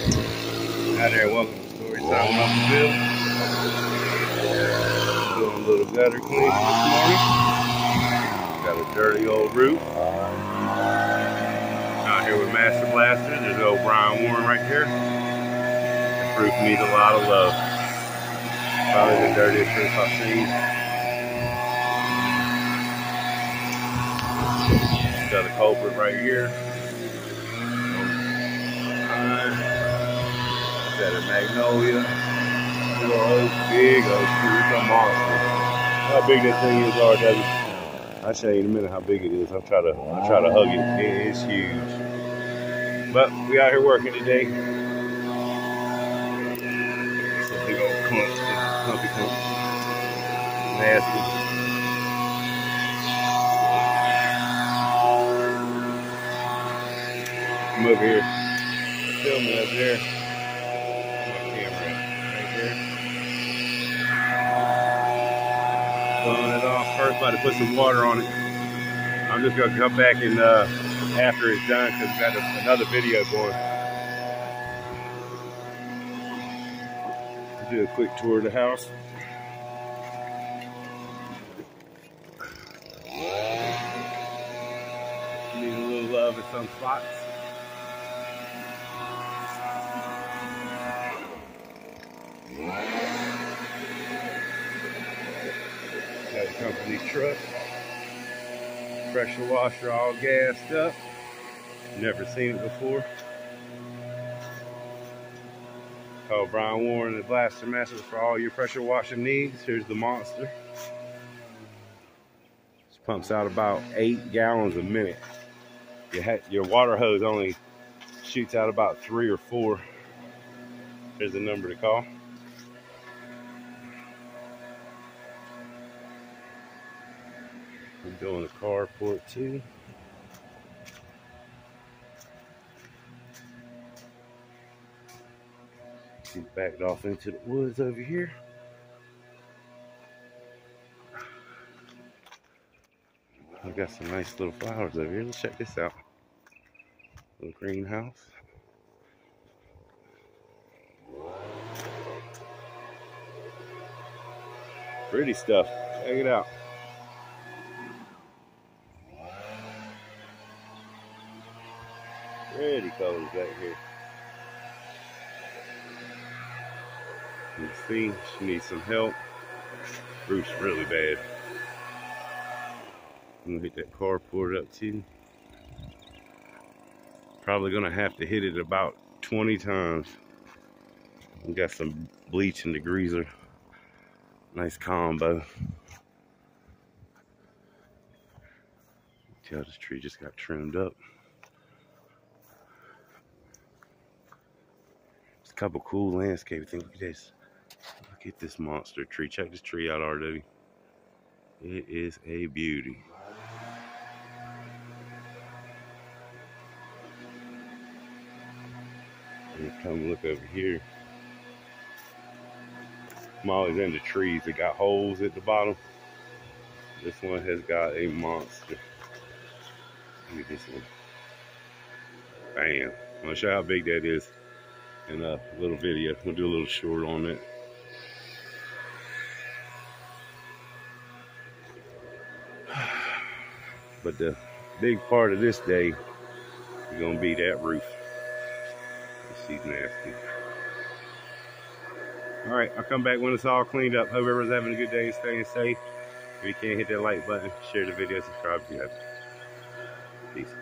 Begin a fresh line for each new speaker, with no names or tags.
Hi there, welcome to Story Time with Uncle Bill. Doing a little gutter cleaning this morning. Got a dirty old roof. Out here with Master Blaster. There's old Brian Warren right there. This roof needs a lot of love. Probably the dirtiest roof I've seen. Got a culprit right here. Got a magnolia. Big oak tree. It's a monster. How big that thing is, RW? I'll show you in a minute how big it is. I'll try to hug it. It is huge. But we out here working today. It's a big old clump. Clumpy clump. Nasty. Come over here. Film me up there. Blowing it off first, about to put some water on it. I'm just gonna come back and after it's done, because we've got another video going. I'll do a quick tour of the house. Need a little love in some spots. Got a company truck, pressure washer all gassed up. Never seen it before. Call Brian Warren the Blaster Master for all your pressure washing needs. Here's the monster. This pumps out about 8 gallons a minute. Your water hose only shoots out about 3 or 4. Here's the number to call. I'm doing a carport too. She's backed off into the woods over here. I got some nice little flowers over here. Let's check this out. Little greenhouse. Pretty stuff. Check it out. Pretty colors back here. You can see she needs some help. Roof's really bad. I'm gonna hit that carport up too. Probably gonna have to hit it about 20 times. We got some bleach and degreaser. Nice combo. Tell this tree just got trimmed up. It's a couple cool landscape things. Look at this. Look at this monster tree. Check this tree out, RW. It is a beauty. And come look over here. I'm always into trees that got holes at the bottom. This one has got a monster. Look at this one. Bam. I'm gonna show you how big that is in a little video. We'll do a little short on that. But the big part of this day is gonna be that roof. She's nasty. All right, I'll come back when it's all cleaned up. Hope everyone's having a good day, staying safe. If you can't hit that like button, share the video, subscribe if you have to. Peace.